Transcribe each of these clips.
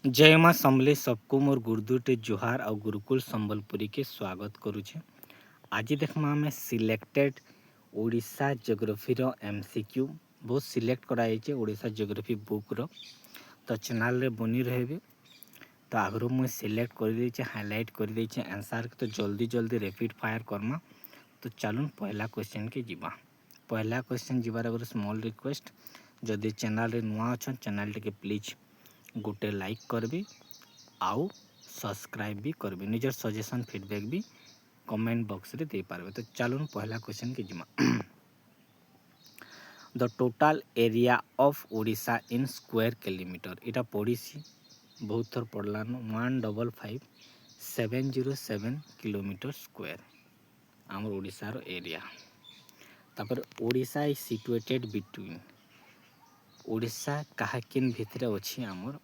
जय माँ समले सबको मोर गुरुदुटे जुहार और गुरुकुल संबलपुरी के स्वागत करुछे। आज देखमा आमे सिलेक्टेड ओडिशा ज्योग्राफी रो एमसीक्यू बहुत सिलेक्ट कराइछे ओडिशा ज्योग्राफी बुक रो। तो चैनल रे बनी रहबे। तो आगरो मुझे सिलेक्ट कर देछे हाईलाइट कर देछे आंसर तो जल्दी जल्दी रैपिड फायर करमा। तो चलून पहला क्वेश्चन के जीवा। पहला क्वेश्चन जीवार अगर स्मॉल रिक्वेस्ट जदि चैनल रे नुआ अछन चैनल टे के प्लीज गोटे लाइक करबी आउ सब्सक्राइब भी करबी निजर सजेशन फीडबैक भी कमेंट बॉक्स रे दे पारबे। तो चलून पहला क्वेश्चन के जिमा। The total area of Odisha in square kilometre इटा पड़ीसी बहुत थर पड़लान 155707 किलोमीटर स्क्वायर आमर ओडिशार एरिया। तापर Odisha is situated between Odisha काहाकिन भितरे अच्छी आमर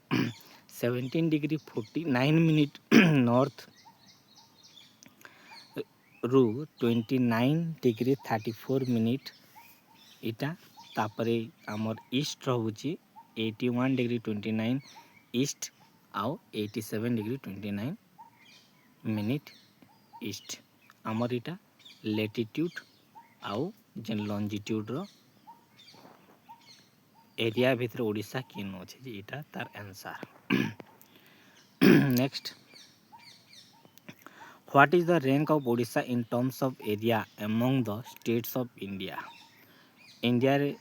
17 डिग्री 49 मिनिट नॉर्थ रु 29 डिग्री 34 मिनिट इटा। तापरे आमर ईस्ट रोचे 81 डिग्री 29 ईस्ट आउ 87 डिग्री 29 मिनिट ईस्ट आमर इटा लेटिट्यूड आउ जेन लॉन्जिट्यूड रो एरिया भितर ओडिशा किन अच्छे जे इटा तार answer. Next what is the rank of Odisha in terms of area among the states of India. India रे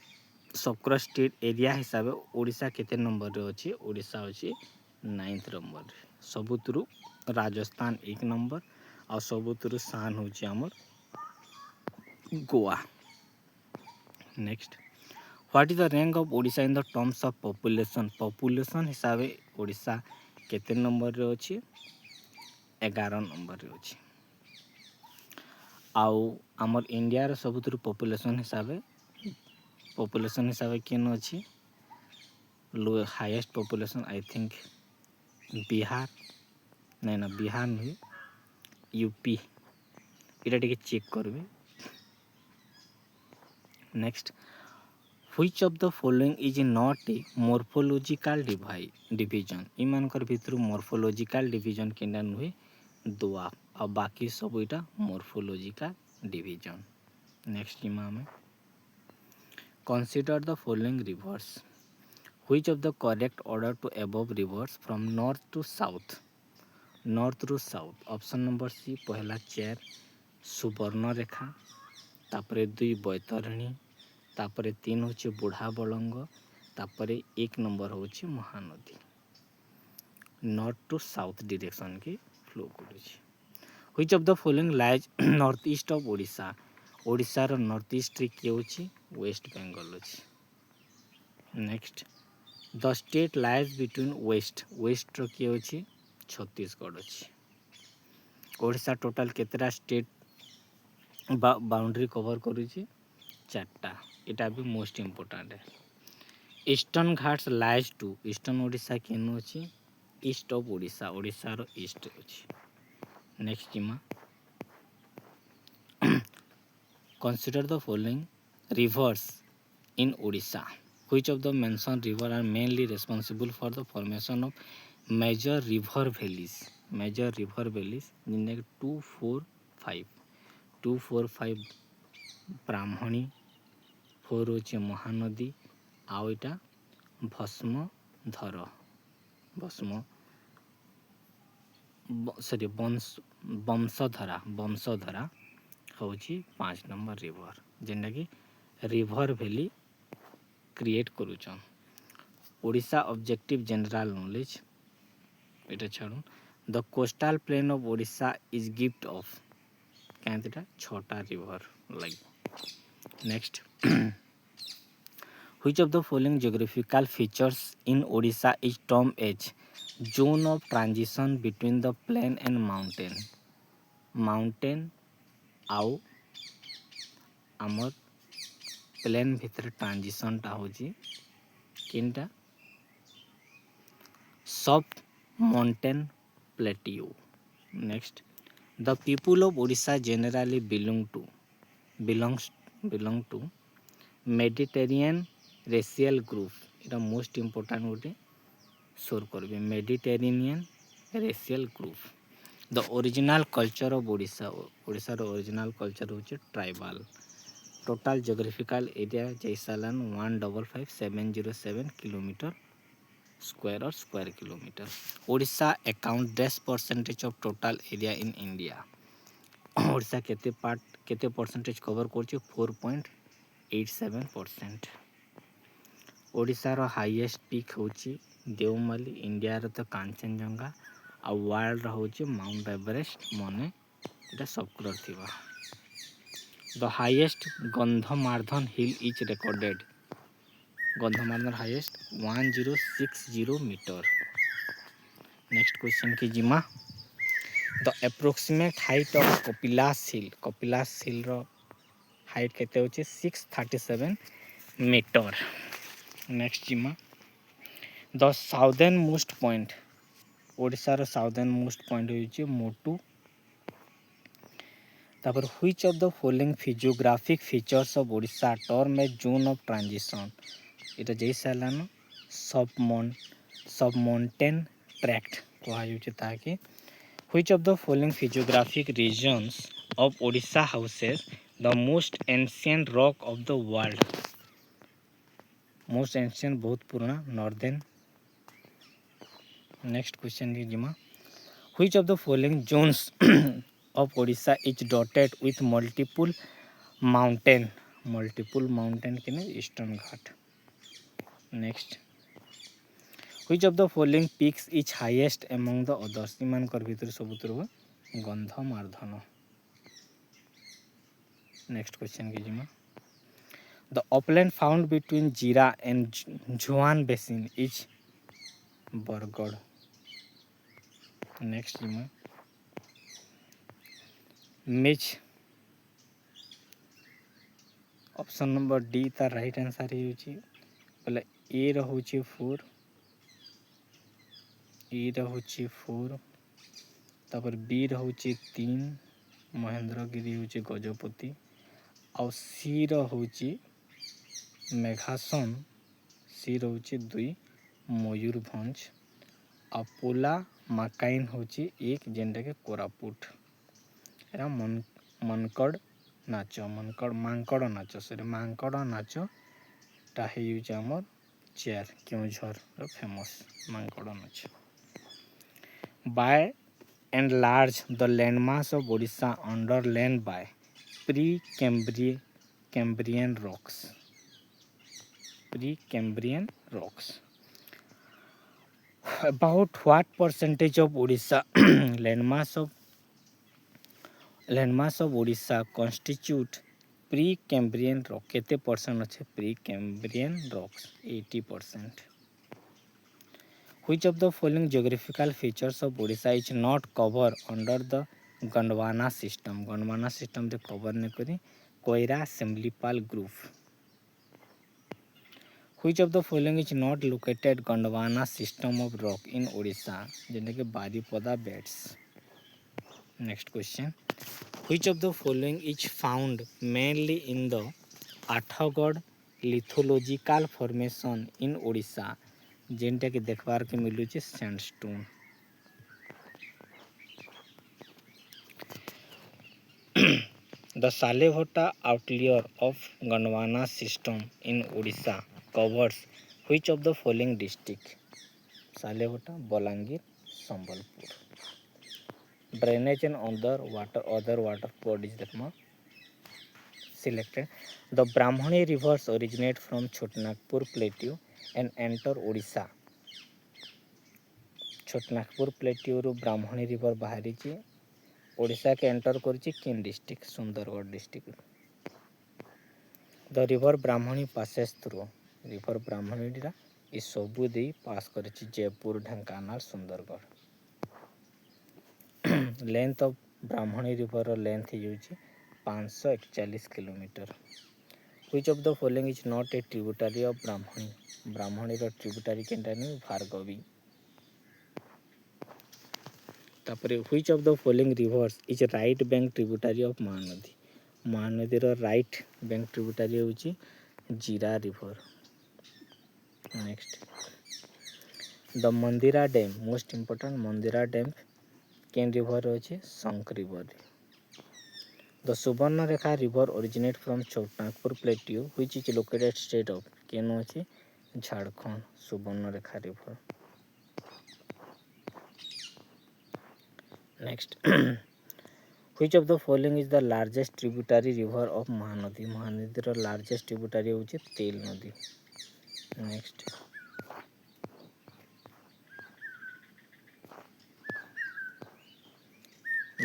सबकर स्टेट एरिया हिसाब से ओडिशा केते नंबर रे अछि ओडिशा अछि 9th नंबर रे। सबुतरु राजस्थान 1 नंबर और सबुतरु स्थान होछि हमर Goa. Next what is the rank of Odisha in the terms of population. Population हिसाब से ओडिशा केते नंबर रे अछि 11 नंबर रे अछि। आउ हमर इंडिया रे सबुतरु पॉपुलेशन हिसाब से केन अछि लो highest population I think Bihar नहीं ना बिहार नहीं यूपी इटा टिके चेक करबे। Next which of the following is not a morphological division इमानकर भितर मोर्फोलॉजिकल डिवीजन केना नुहे दुआ और बाकी सब इटा मोर्फोलॉजिकल डिवीजन। नेक्स्ट इमा में consider the following rivers which of the correct order to above rivers from north to south. North to south option number C पहला 4 सुवर्णरेखा तापरे 2 बैतरणी तापरे 3 होचे बुढ़ा बलंग तापरे 1 नंबर होचे Mahanadi. North to south direction के फ्लो करूची। Which of the following lies north east of Odisha. Odisha रो नॉर्थ ईस्ट रे के होची वेस्ट बंगाल होची। Next the state lies between west रो के होची छत्तीसगढ़ होची। ओडिशा टोटल केतरा स्टेट बाउंड्री कवर करूची 4टा इटा भी मोस्ट इम्पोर्टेंट है। Eastern Ghats lies to eastern Odisha केन होची ईस्ट ऑफ ओडिशा ओडिशा रो ईस्ट होची। नेक्स्ट इमा consider the following rivers in Odisha which of the mentioned river are mainly responsible for the formation of major river valleys जिनके 245 ब्राह्मणी 4 होचे महानदी आउ इटा वंशधरा होची 5 नंबर रिवर जेनटा कि रिवर वैली क्रिएट करूचन। ओडिशा ऑब्जेक्टिव जनरल नॉलेज इटा छाड़ू the coastal plain of Odisha is gift of क्या 6टा रिवर लगी। Next which of the following geographical features in Odisha is term as zone of transition between the plain and mountain आउ आमर plain भितर transition टा होची किनटा soft mountain plateau. Next the people of Odisha generally belong to Mediterranean racial group इटा most important गोटे सोर करबे Mediterranean racial group. The original culture of Odisha ओडिशार ओरिजिनल कल्चर होचे ट्राइबल। टोटल जोग्राफिकल एरिया जैसालन 155,707 किलोमीटर स्क्वायर और square kilometre. Odisha account 10% of total area in India. Odisha केते percentage cover करछि 4.87%। ओडिशार हाईएस्ट पीक होची देवमाली। इंडिया रो तो कांचनजंगा आ वर्ल्ड होची माउंट एवरेस्ट मने एटा सबकुलर थिबा। The highest Gandhamardan hill is recorded. Gandhamardan highest 1060 metre. Next question की जिमा the approximate height of Kapilash hill रो हाइट केते होची 637 मीटर। नेक्स्ट जिमा the southern most point Odisha रो साउदर्न मोस्ट पॉइंट होची मोटू। तापर which of the following physiographic features of Odisha term a zone of transition. एटा जै सालानो सब माउंटेन ट्रैक्ट कहा होची ताकि which of the following physiographic regions of Odisha houses the most ancient rock of the world. Most ancient बहुत पुराना northern. Next question की जिमा which of the following zones of Odisha is dotted with multiple mountain के eastern Ghat. Next which of the following peaks is highest among the others. इमानकर भितर सबुतर Gandhamardan. Next question की जिमा द अपलैंड फाउंड बिटवीन जीरा and Zhuan basin is Bargarh. Next जिमा Mitch option number D तार right answer होची बोले ए रहउची 4 ई रहउची 4 तापर बी रहउची 3 महेंद्रगिरी होची गजपति और सी रहउची मेघासन सी रहउची 2 मयूरभंज और पोला माकाइन होची 1 जेनटा के कोरापुट। एरा मनकड़ नाच मांकड़ नाच सॉरी मांकड़ नाच टा हेउची हमर चेयर केउझर रो फेमस मांकड़ नाच। By and large the landmass of Odisha underlain by Precambrian rocks. About what percentage of Odisha landmass of Odisha constitute Precambrian rock. केते परसेंट अच्छे Precambrian rocks 80%। Which of the following geographical features of Odisha is not cover under the Gondwana system रे cover ने करी Koira Similipal group. Which of the following is not located गंडवाना system of rock in Odisha जेने के Baripada beds. Next question which of the following is found mainly in the Athgarh lithological formation in Odisha जेनटा के देखबार के मिलुची sandstone. The Salebhata outlier of Gondwana system in Odisha covers which of the following district. Salebhata Balangir Sambalpur. Drainage and other water bodies देखमा selected. The Brahmani rivers originate from Chotnagpur plateau and enter Odisha. Chotanagpur plateau रु Brahmani river बाहरी ओडिशा के enter करिछि किन district Sundargarh district. The river Brahmani passes through river Brahmani इ सबु दे pass करिछि Jaipur Dhenkanal Sundargarh. Length of Brahmani river length होची 541 kilometre. Which of the following is not a tributary of Brahmani रो ट्रिब्यूटरी केनटा नहीं भार्गवी। तापरे which of the following rivers is right bank tributary of Mahanadi रो राइट बैंक ट्रिब्यूटरी होची Jira river. Next the Mandira dam most important Mandira dam केन river अच्छे Sankh river. The Subarnarekha river originate from Chotanagpur plateau which is located state of केन अच्छे Jharkhand Subarnarekha river. Next which of the following is the largest tributary river of Mahanadi. Mahanadi largest tributary होची तेल नदी। Next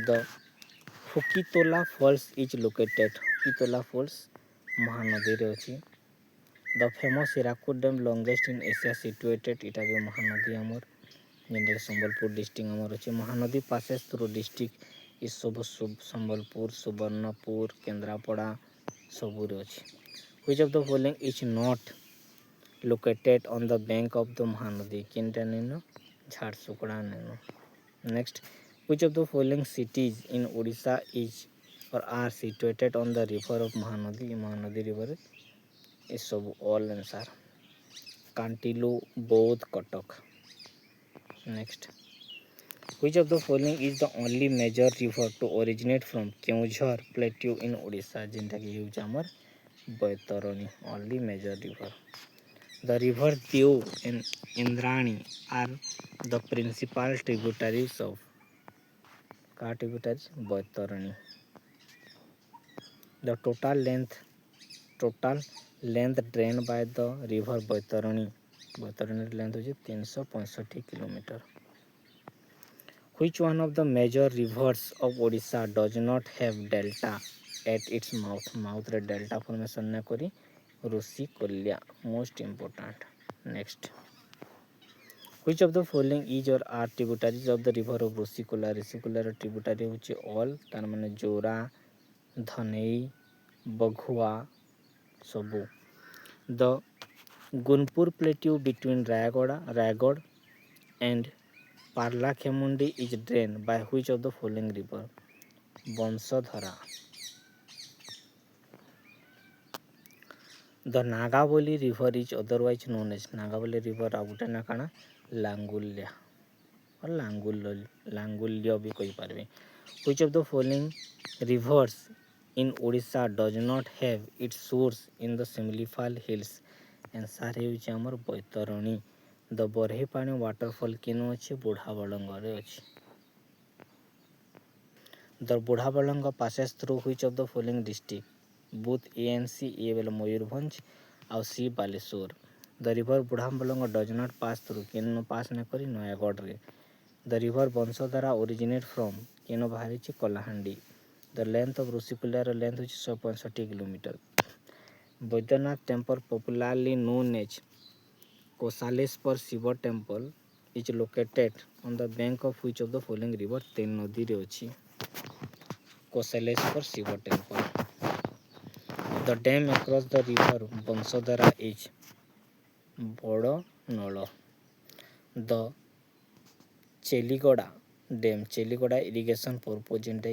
the Phukitola falls is located Phukitola falls Mahanadi रे अछि। The famous Hirakud dam longest in Asia situated इटा भी महानदी आमर जेनटा संबलपुर डिस्ट्रिक्ट आमर अछि। महानदी पासेस थ्रू डिस्ट्रिक्ट ई सब संबलपुर सुवर्णपुर केन्द्रापड़ा सबू रे अछि। Which of the following is not located on the bank of the Mahanadi केनटा नेनो झारसुगुड़ा नेनो। Next which of the following cities in Odisha is और are situated on the river of Mahanadi. Mahanadi river ए सब all answer Kantilo Boudh Cuttack. Next which of the following is the only major river to originate from Keonjhar plateau in Odisha जेनटा कि हेउछ हमर Baitarani only major river. The river Deo and Indrani are the principal tributaries of का tributaries Baitarani. The total length drain by the river Baitarani length होची 365 kilometre. Which one of the major rivers of Odisha does not have delta at its mouth. Mouth रे delta formation न करी Rushikulya most important. Next which of the following is और are tributaries of the river of Rushikulya. ऋषिकुल्यार tributary होची all तार माने जोरा धनेई बघुआ सबू। The Gunupur plateau between Raigarh and Paralakhemundi is drain by which of the following river. Bansadhara. The Nagavali river is otherwise known as Nagavali river आ गोटे ना काना लांगुल्या और लांगुल्य भी कहि पारबे। Which of the following rivers in Odisha does not have it's source in the Similipal hills. Answer हेउची हमर बैतरणी। द बरहेपाणी वाटरफॉल केनो अछि बुढ़ाबलंग रे अछि। The Budhabalanga passes through which of the following district both A and C A बेले मयूरभंज आउ C Baleshwar. The river Budhabalanga does not pass through केनो pass न करी नयागढ़ रे। The river Bansadhara originate from केनो बाहरी कलाहांडी। द लेंथ ऑफ ऋषिकुल्यार लेंथ होची 165 kilometre. Baidyanath temple popularly known as Kosaleswar Shiva temple is located on the bank of which of the following river तेन नदी रे अछि। Kosaleswar Shiva temple. The dam across the river Bansadhara is बड़ नल। The Chheligada dam Chheligada irrigation purpose जेनटा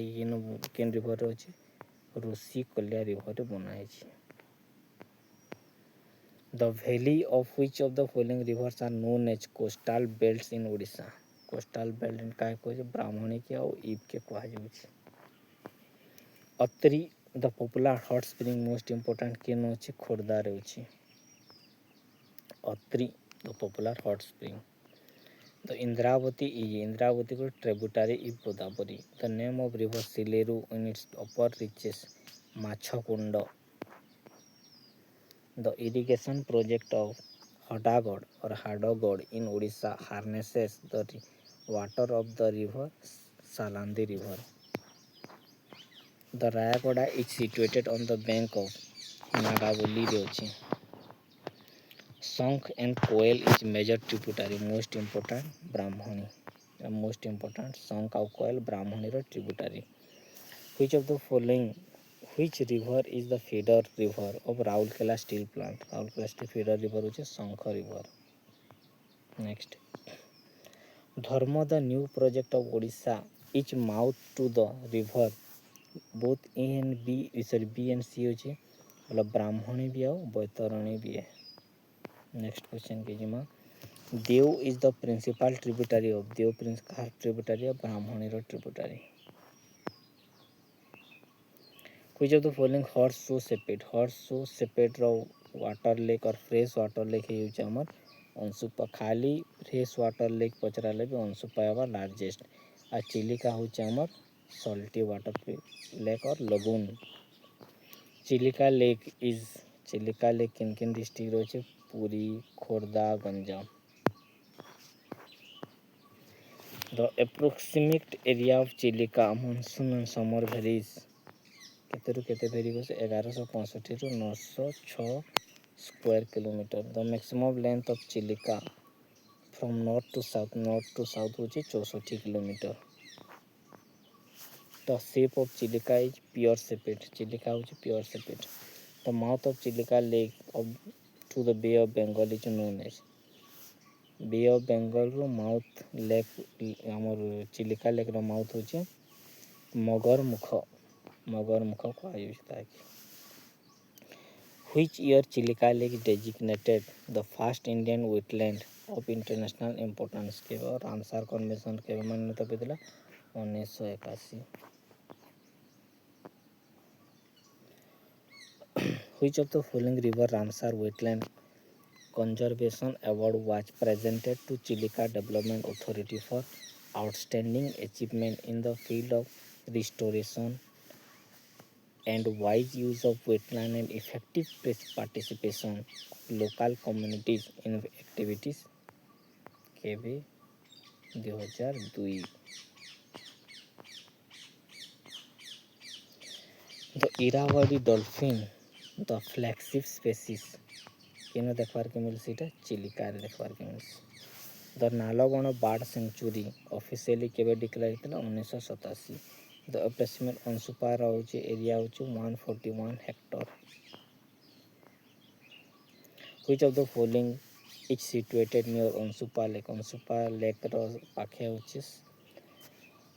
केन रिवर अच्छे ऋषिकुल्या रिवर बना है। The valley of which of the following rivers are known as coastal belts in Odisha. Coastal belt का ब्राह्मणी के और ईब के कह। Atri the popular hot spring most important केन अच्छे खोर्धा रे अछि। Atri the popular hot spring. The Indravati को tributary is Godavari. The name of river Sileru in its upper reaches Machkund. The irrigation project of Hadagarh और Hadagarh in Odisha harnesses the water of the river Salandi river. The Rayagada is situated on the bank of Nagavali रे अछि। Sankh and Koel is major tributary most important Brahmani most important Sankh और कोयल ब्राह्मणी रो tributary. Which of the following which river is the feeder river of Rourkela steel plant. Rourkela steel feeder river होचे Sankh river. Next धर्म the new project of Odisha is mouth to the river both A and B sorry B and C होचे मतलब ब्राह्मणी भी और बैतरणी भी है। Next question के जिमा Deo is the principal tributary of Deo tributary of Brahmani tributary. Which of the following horseshoe sepet ର water lake और fresh water lake ହେଉଛି ଆମର ଅଂଶୁପା. ଖାଲି fresh water lake ପଚରାଲେ ବି ଅଂଶୁପା ହେବା ଲାର୍ଜେଷ୍ଟ. ଆଉ ଚିଲିକା ହେଉଛି ଆମର salty water lake और lagoon. ଚିଲିକା ଲେକ୍ କିନ୍ କିନ୍ ଡିଷ୍ଟ୍ରିକ୍ଟରେ ଅଛି? Puri, Khordha, Ganjam. The approximate area of Chilika monsoon and summer varies. କେତେରୁ କେତେ ଭେରି କରୁଛି? 1165 ରୁ 906 square kilometre. The maximum length of Chilika from north to south ହେଉଛି 64 kilometre. The shape of Chilika is pear shaped. Chilika ହେଉଛି pear shaped. The mouth of Chilika lake to the bay of Bengal is known as. Bay of ବେଙ୍ଗଲରୁ mouth lake ଆମର ଚିଲିକା ଲେକ୍ର mouth ହେଉଛି ମଗରମୁଖ କୁହାଯାଉଛି ତାହାକି. Which year Chilika Lake is designated the first Indian wetland of international importance? केवल Ramsar convention केवल मान्यता पाइଥିଲା 1981. Which of the following river Ramsar wetland conservation award was presented to Chilika Development Authority for outstanding achievement in the field of restoration and wise use of wetland and effective participation of local communities in activities? केवे 2002. The Irrawaddy dolphin, the flagship species, केन देखबार के मिल सीटा चिलिका रे देखबार के मिल. The Nalabana bird sanctuary officially केवे declare होता 1987. The approximate Ansupa होची एरिया होची 141 hectare. Which of the following is situated near Ansupa lake? Ansupa lake रो पाखे होची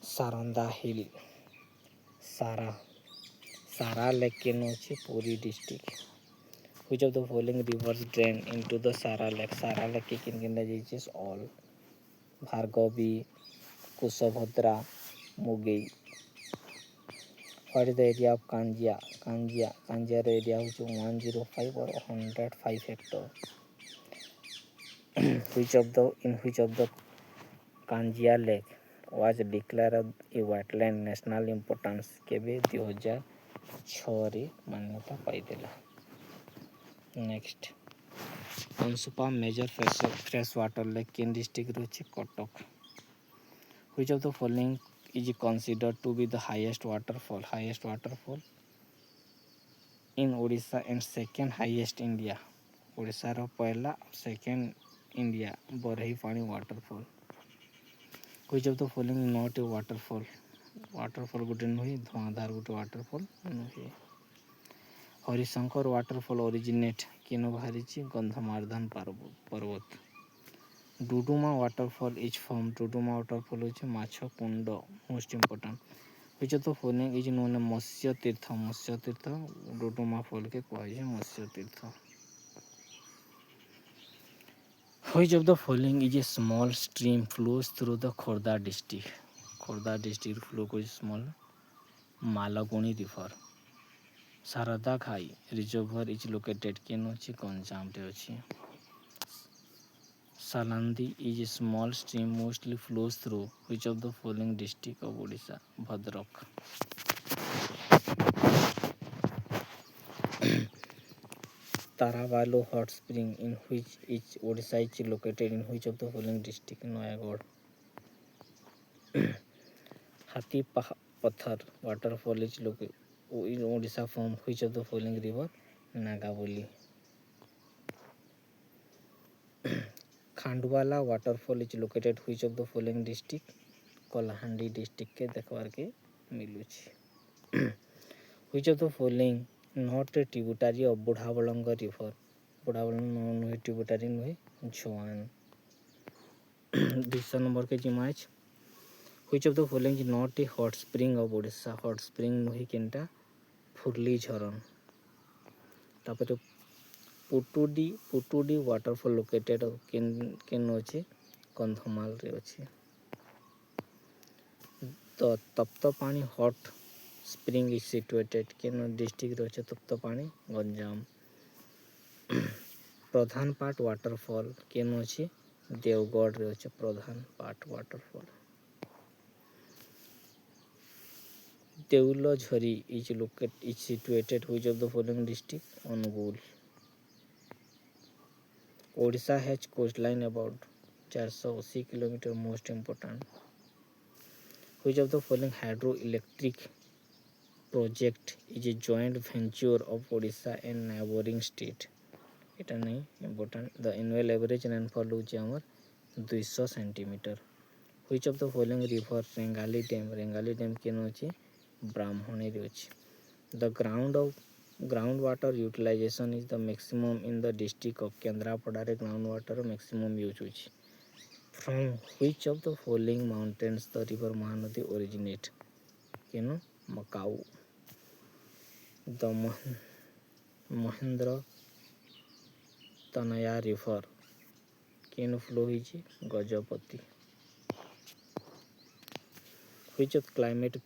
सारंदा हिल. सारा लेक केन होची Puri district. Which of the following rivers drain into the Sara lake? Sara lake के किन किन is all. Bhargavi, कुशभद्रा, मुगई. What is the area of Kanjia? Kanjia area होची 105 or 105 hectare. In which of the Kanjia lake was declared a wetland national importance? केवे 2006 रे मान्यता पाइଥିଲା. Next Ansupa major fresh water lake किन district रोचे? Cuttack. Which of the following is considered to be the highest waterfall in Odisha and second highest India? Odisha रो पहला second India Barhi पानी waterfall. Which of the following not a waterfall गोटे नुहे धुआंधार गोटे waterfall नुहे. Harishankar waterfall originate केन बाहरी गंधमार्धन पर्वत. Duduma waterfall is from Duduma waterfall होची Machkund most important. Which of the following is known as Matsya Tirtha Duduma fall के कहे मत्स्य तीर्थ. Which of the following is a small stream flows through the Khordha district flow को small मालगुणी river. Sharda घाई reservoir is located केन होची गंजाम रे होची. Salandi is a small stream mostly flows through which of the following district of Odisha? Bhadrak. Tarabalo hot spring in which is Odisha is located in which of the following district? Noyagod. Hathi Pathar waterfall is located in Odisha from which of the following river? Nagavali. Khandwala waterfall is located which of the following district? Kalahandi district के देखबार के मिलुछि. Which of the following not a tributary of Budhabalanga river? Budhabalanga नुहे tributary नुहे Zhuan. 200 number के जिमाच. Which of the following is not a hot spring of Odisha? hot spring नुहे केनटा फुरली झरन. तापर पुटुडी waterfall located केन अच्छे कंधमाल रे अच्छे। तो Taptapani hot spring is situated केन डिस्ट्रिक्ट रे अच्छे तप्तपाणी गंजाम। प्रधान पाट वाटरफॉल केन अच्छे देवगढ़ रे अच्छे प्रधान पाट waterfall. Deulajhari is situated which of the following district Angul. Odisha has coastline about 480 kilometre most important. Which of the following hydro electric project is a joint venture of Odisha and neighbouring state. इटा नहीं important. The annual average rainfall होची हमर 200 centimetre. Which of the following river Rengali dam केन अछि ब्राह्मणी रे अछि। The ground water utilisation is the maximum in the district of Kendrapara रे ground water maximum use होछि। From which of the following mountains the river Mahanadi originate केन मकाऊ। The Mahendratanaya river केन flow होछि Gajapati. Which of climate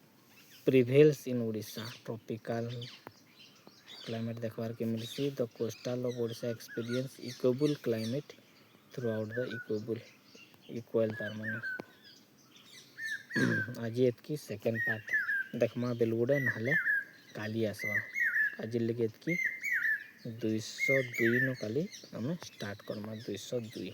prevails in Odisha tropical climate देखबार के मिलसी। The coastal of Odisha experience equable climate throughout the equal तार माने। आज एतकी सेकेंड पार्ट देखमा बेलगुड़े नहले काली आसवा। आज लगे एतकी 202 न काली हमें स्टार्ट करमा 202।